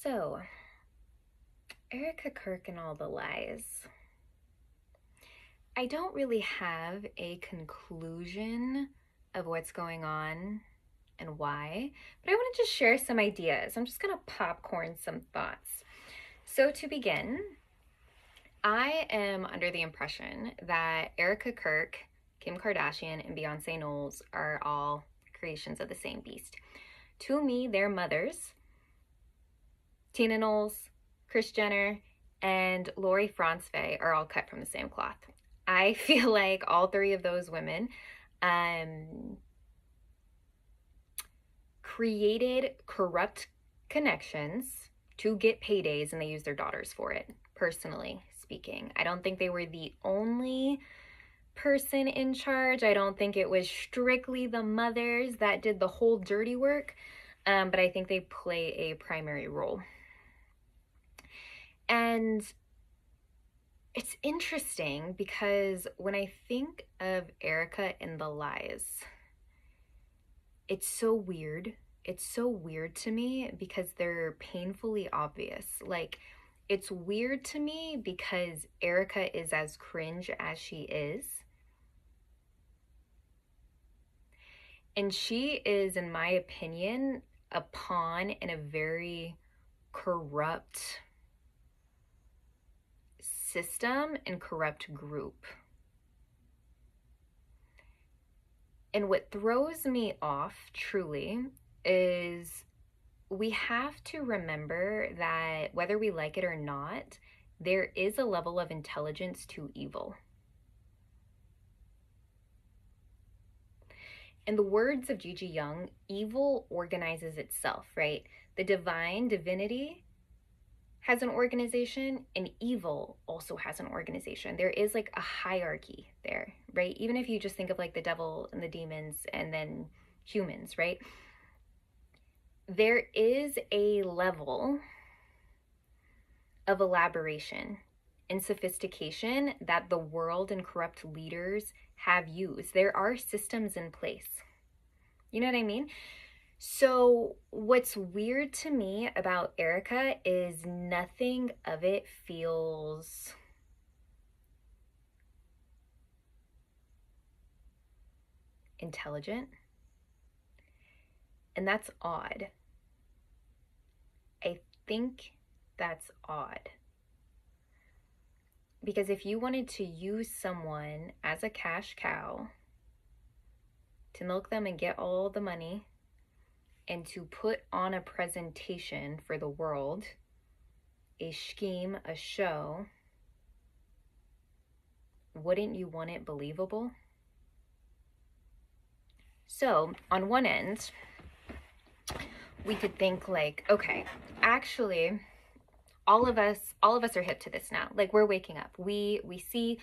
So, Erika Kirk and all the lies. I don't really have a conclusion of what's going on and why, but I want to just share some ideas. I'm just going to popcorn some thoughts. So, to begin, I am under the impression that Erika Kirk, Kim Kardashian, and Beyonce Knowles are all creations of the same beast. To me, their mothers, Tina Knowles, Kris Jenner, and Lori Franzwe, are all cut from the same cloth. I feel like all three of those women created corrupt connections to get paydays, and they used their daughters for it, personally speaking. I don't think they were the only person in charge. I don't think it was strictly the mothers that did the whole dirty work, but I think they play a primary role. And it's interesting because when I think of Erika and the lies, it's so weird. It's so weird to me because they're painfully obvious. Like, it's weird to me because Erika is as cringe as she is. And she is, in my opinion, a pawn in a very corrupt system and corrupt group. And what throws me off, truly, is we have to remember that whether we like it or not, there is a level of intelligence to evil. In the words of Gigi Young, evil organizes itself, right? The divinity has an organization, and evil also has an organization. There is like a hierarchy there, right? Even if you just think of like the devil and the demons and then humans, right? There is a level of elaboration and sophistication that the world and corrupt leaders have used. There are systems in place. You know what I mean? So what's weird to me about Erika is nothing of it feels intelligent. And that's odd. I think that's odd. Because if you wanted to use someone as a cash cow to milk them and get all the money, and to put on a presentation for the world, a scheme, a show, wouldn't you want it believable? So on one end, we could think like, okay, actually, all of us are hip to this now. Like, we're waking up. We see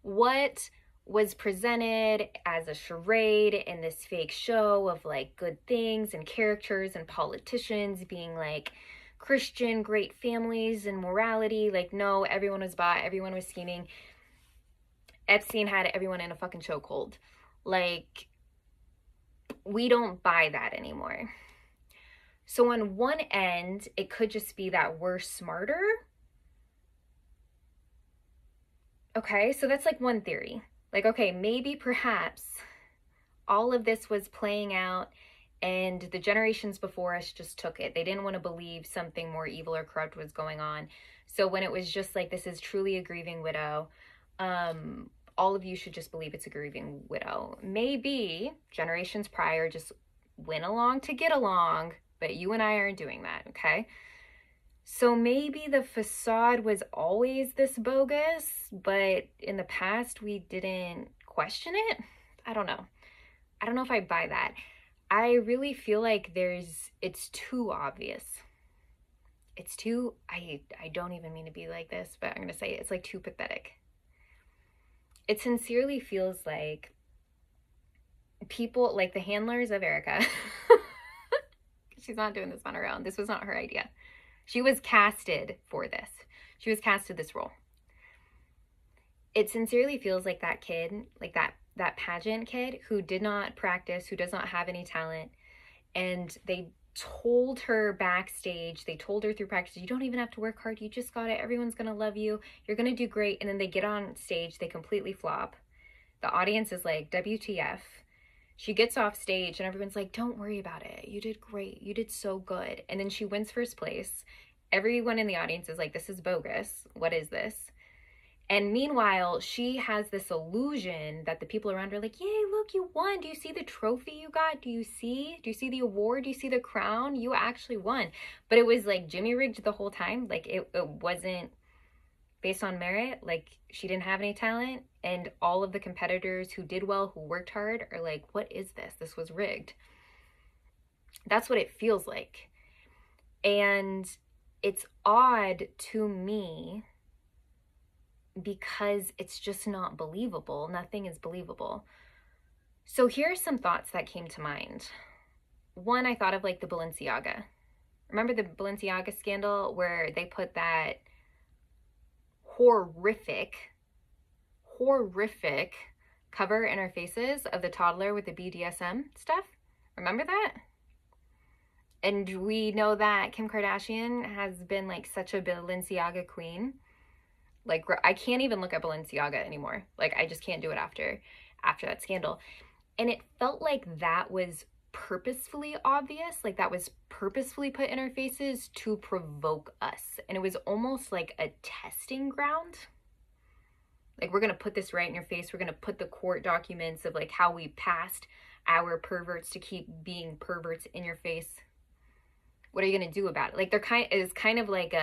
what was presented as a charade in this fake show of like good things and characters and politicians being like Christian, great families and morality. Like, no, everyone was bought, everyone was scheming. Epstein had everyone in a fucking chokehold. Like, we don't buy that anymore. So on one end, it could just be that we're smarter. Okay, so that's like one theory. Like, okay, maybe perhaps all of this was playing out and the generations before us just took it. They didn't want to believe something more evil or corrupt was going on. So when it was just like, this is truly a grieving widow, all of you should just believe it's a grieving widow. Maybe generations prior just went along to get along, but you and I aren't doing that, okay? So maybe the facade was always this bogus, but in the past we didn't question it. I don't know. I don't know if I buy that. I really feel like it's too obvious. It's too, I don't even mean to be like this, but I'm going to say it's like too pathetic. It sincerely feels like people, like the handlers of Erika, she's not doing this on her own. This was not her idea. She was casted for this. She was casted this role. It sincerely feels like that kid, like that pageant kid who did not practice, who does not have any talent, and they told her backstage, they told her through practice, you don't even have to work hard, you just got it, everyone's gonna love you, you're gonna do great. And then they get on stage, they completely flop. The audience is like, WTF. She gets off stage and everyone's like, don't worry about it, you did great, you did so good. And then she wins first place. Everyone in the audience is like, this is bogus, what is this? And meanwhile, she has this illusion that the people around her are like, yay, look, you won. Do you see the trophy you got? Do you see the award? Do you see the crown? You actually won. But it was like Jimmy rigged the whole time. Like it wasn't based on merit. Like she didn't have any talent. And all of the competitors who did well, who worked hard, are like, what is this? This was rigged. That's what it feels like. And it's odd to me because it's just not believable. Nothing is believable. So here are some thoughts that came to mind. One, I thought of like the Balenciaga. Remember the Balenciaga scandal where they put that horrific cover in our faces of the toddler with the BDSM stuff? Remember that? And we know that Kim Kardashian has been like such a Balenciaga queen. Like I can't even look at Balenciaga anymore. Like I just can't do it after that scandal. And it felt like that was purposefully obvious, like that was purposefully put in our faces to provoke us. And it was almost like a testing ground. Like, we're gonna put this right in your face. We're gonna put the court documents of like how we passed our perverts to keep being perverts in your face. What are you gonna do about it? Like it's kind of like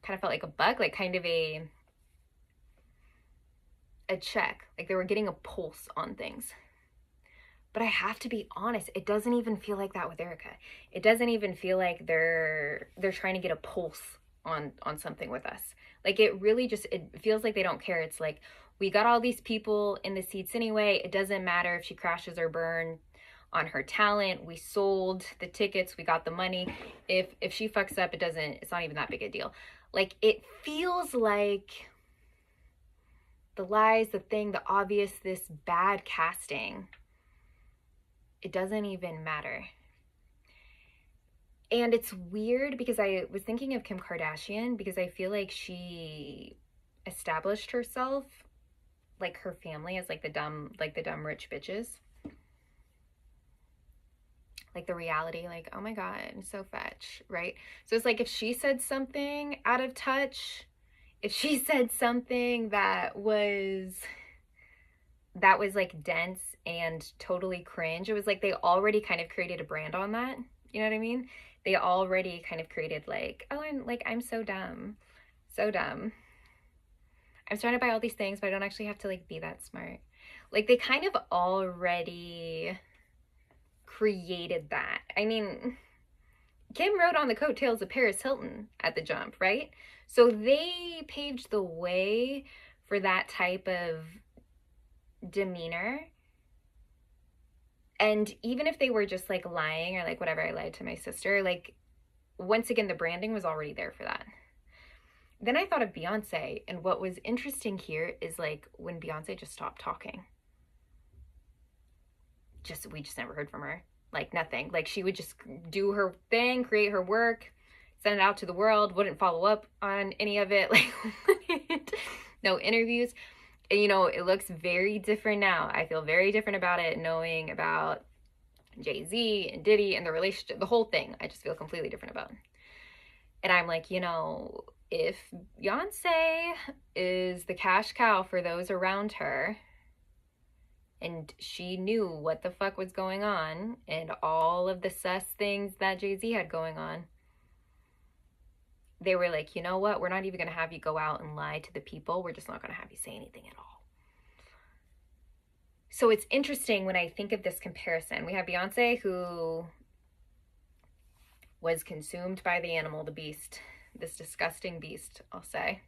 kind of felt like a bug, like kind of a check, like they were getting a pulse on things. But I have to be honest, it doesn't even feel like that with Erika. It doesn't even feel like they're trying to get a pulse on something with us. Like it really just, it feels like they don't care. It's like, we got all these people in the seats anyway. It doesn't matter if she crashes or burn on her talent. We sold the tickets, we got the money. If she fucks up, it's not even that big a deal. Like it feels like the lies, the thing, the obvious, this bad casting, it doesn't even matter. And it's weird because I was thinking of Kim Kardashian because I feel like she established herself, like her family, as like the dumb rich bitches. Like the reality, like, oh my God, I'm so fetch, right? So it's like if she said something out of touch, if she said something that was like dense and totally cringe, it was like they already kind of created a brand on that. You know what I mean? They already kind of created like, oh, I'm so dumb. So dumb. I'm surrounded by all these things, but I don't actually have to like be that smart. Like they kind of already created that. I mean, Kim rode on the coattails of Paris Hilton at the jump, right? So they paved the way for that type of demeanor. And even if they were just like lying or like whatever, I lied to my sister, like once again, the branding was already there for that. Then I thought of Beyonce, and what was interesting here is like when Beyonce just stopped talking. We just never heard from her. Like nothing. Like she would just do her thing, create her work, send it out to the world, wouldn't follow up on any of it. Like no interviews. And, you know, it looks very different now. I feel very different about it, knowing about Jay-Z and Diddy and the relationship, the whole thing. I just feel completely different about it. And I'm like, you know, if Beyonce is the cash cow for those around her, and she knew what the fuck was going on and all of the sus things that Jay-Z had going on, they were like, you know what? We're not even going to have you go out and lie to the people. We're just not going to have you say anything at all. So it's interesting when I think of this comparison. We have Beyonce, who was consumed by the animal, the beast, this disgusting beast, I'll say,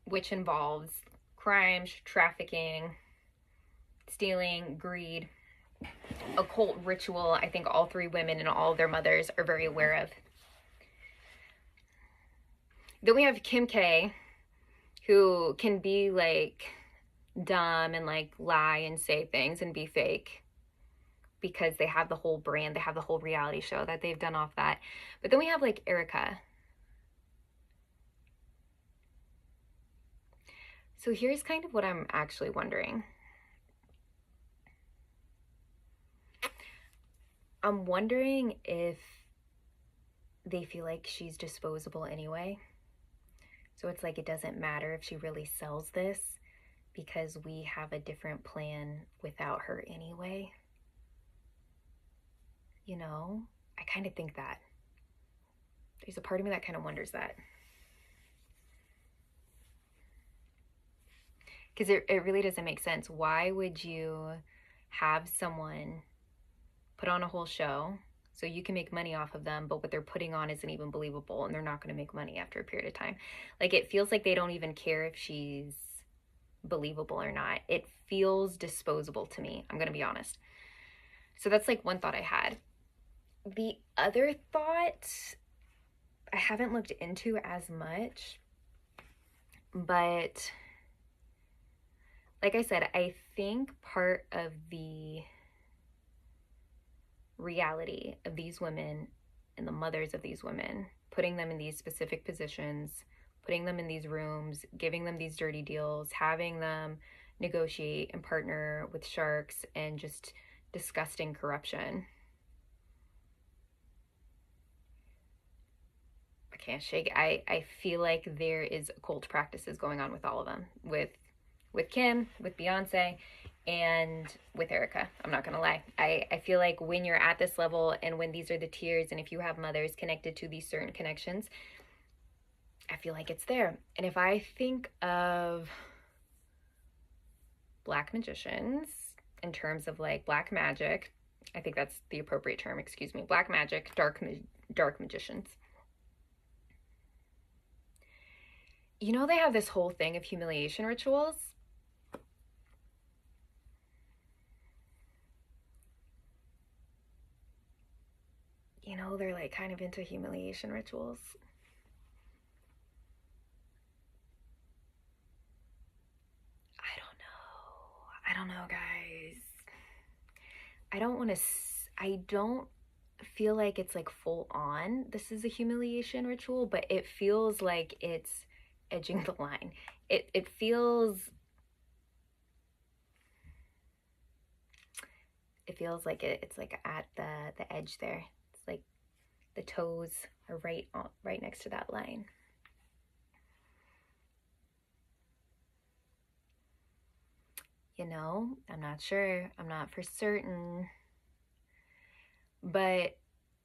which involves crimes, trafficking, stealing, greed, occult ritual. I think all three women and all their mothers are very aware of. Then we have Kim K, who can be like dumb and like lie and say things and be fake, because they have the whole brand, they have the whole reality show that they've done off that. But then we have like Erika. So here's kind of what I'm actually wondering. I'm wondering if they feel like she's disposable anyway. So it's like it doesn't matter if she really sells this because we have a different plan without her anyway. You know, I kind of think that. There's a part of me that kind of wonders that. Because it really doesn't make sense. Why would you have someone put on a whole show so you can make money off of them, but what they're putting on isn't even believable and they're not going to make money after a period of time? Like, it feels like they don't even care if she's believable or not. It feels disposable to me, I'm going to be honest. So that's like one thought I had. The other thought I haven't looked into as much, but like I said, I think part of the reality of these women and the mothers of these women, putting them in these specific positions, putting them in these rooms, giving them these dirty deals, having them negotiate and partner with sharks and just disgusting corruption. I can't shake. I feel like there is occult practices going on with all of them, with Kim, with Beyonce, and with Erika. I'm not gonna lie. I feel like when you're at this level and when these are the tiers, and if you have mothers connected to these certain connections, I feel like it's there. And if I think of black magicians in terms of like black magic, I think that's the appropriate term, excuse me, black magic, dark magicians. You know, they have this whole thing of humiliation rituals. You know, they're like kind of into humiliation rituals. I don't know, guys. I don't feel like it's like full on. This is a humiliation ritual, but it feels like it's edging the line. It feels like it's like at the edge there. It's like the toes are right next to that line. You know, I'm not sure. I'm not for certain. But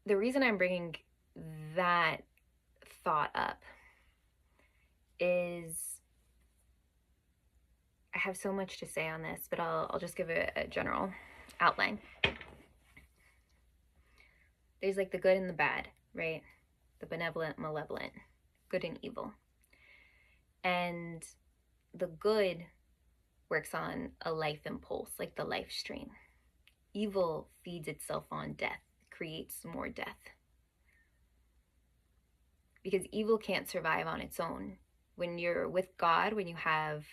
the reason I'm bringing that thought up is I have so much to say on this, but I'll just give a general outline. There's like the good and the bad, right? The benevolent, malevolent, good and evil. And the good works on a life impulse, like the life stream. Evil feeds itself on death, creates more death. Because evil can't survive on its own. When you're with God, when you have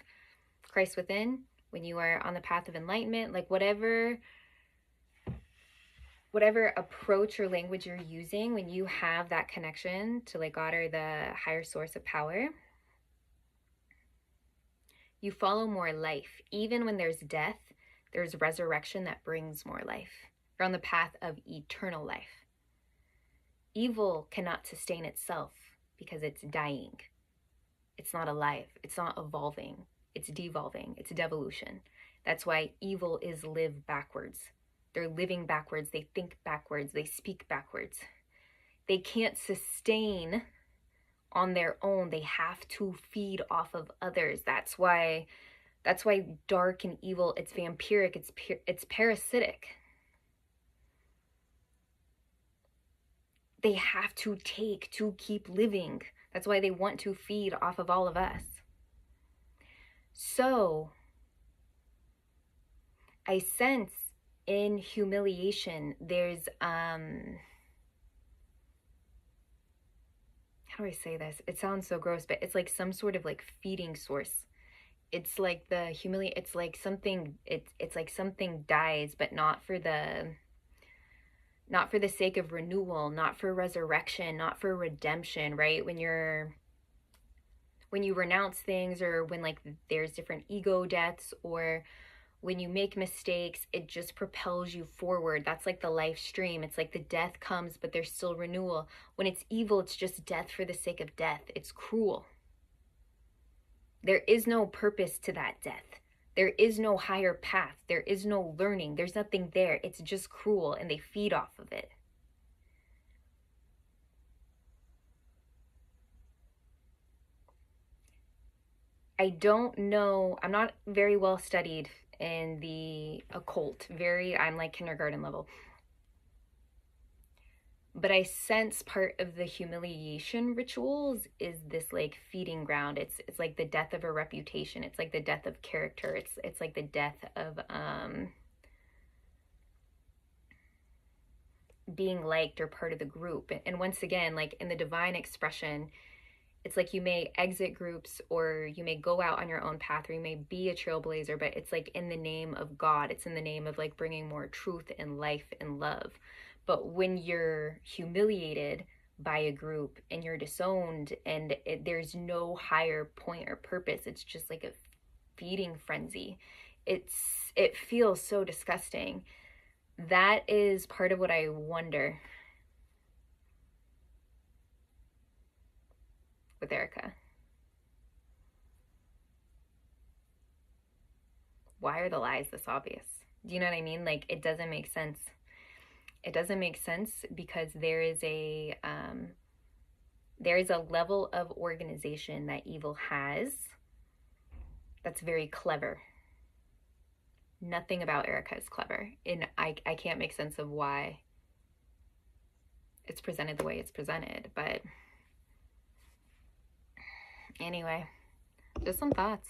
Christ within, when you are on the path of enlightenment, like whatever approach or language you're using, when you have that connection to like God or the higher source of power, you follow more life. Even when there's death, there's resurrection that brings more life. You're on the path of eternal life. Evil cannot sustain itself because it's dying. It's not alive. It's not evolving. It's devolving. It's devolution. That's why evil is live backwards. They're living backwards. They think backwards. They speak backwards. They can't sustain on their own. They have to feed off of others. That's why dark and evil, it's vampiric, it's parasitic. They have to take to keep living. That's why they want to feed off of all of us. So I sense in humiliation, there's, how do I say this? It sounds so gross, but it's like some sort of like feeding source. It's like the it's like something, it's like something dies, but not for the not for the sake of renewal, not for resurrection, not for redemption, right? When you renounce things, or when like there's different ego deaths, or when you make mistakes, it just propels you forward. That's like the life stream. It's like the death comes, but there's still renewal. When it's evil, it's just death for the sake of death. It's cruel. There is no purpose to that death. There is no higher path. There is no learning. There's nothing there. It's just cruel, and they feed off of it. I don't know. I'm not very well studied in the occult. I'm like kindergarten level. But I sense part of the humiliation rituals is this like feeding ground. It's like the death of a reputation. It's like the death of character. It's like the death of being liked or part of the group. And once again, like in the divine expression, it's like you may exit groups, or you may go out on your own path, or you may be a trailblazer, but it's like in the name of God. It's in the name of like bringing more truth and life and love. But when you're humiliated by a group and you're disowned, and there's no higher point or purpose, it's just like a feeding frenzy. It feels so disgusting. That is part of what I wonder with Erika. Why are the lies this obvious? Do you know what I mean? Like, it doesn't make sense. It doesn't make sense because there is a level of organization that evil has that's very clever. Nothing about Erika is clever, and I can't make sense of why it's presented the way it's presented. But anyway, just some thoughts.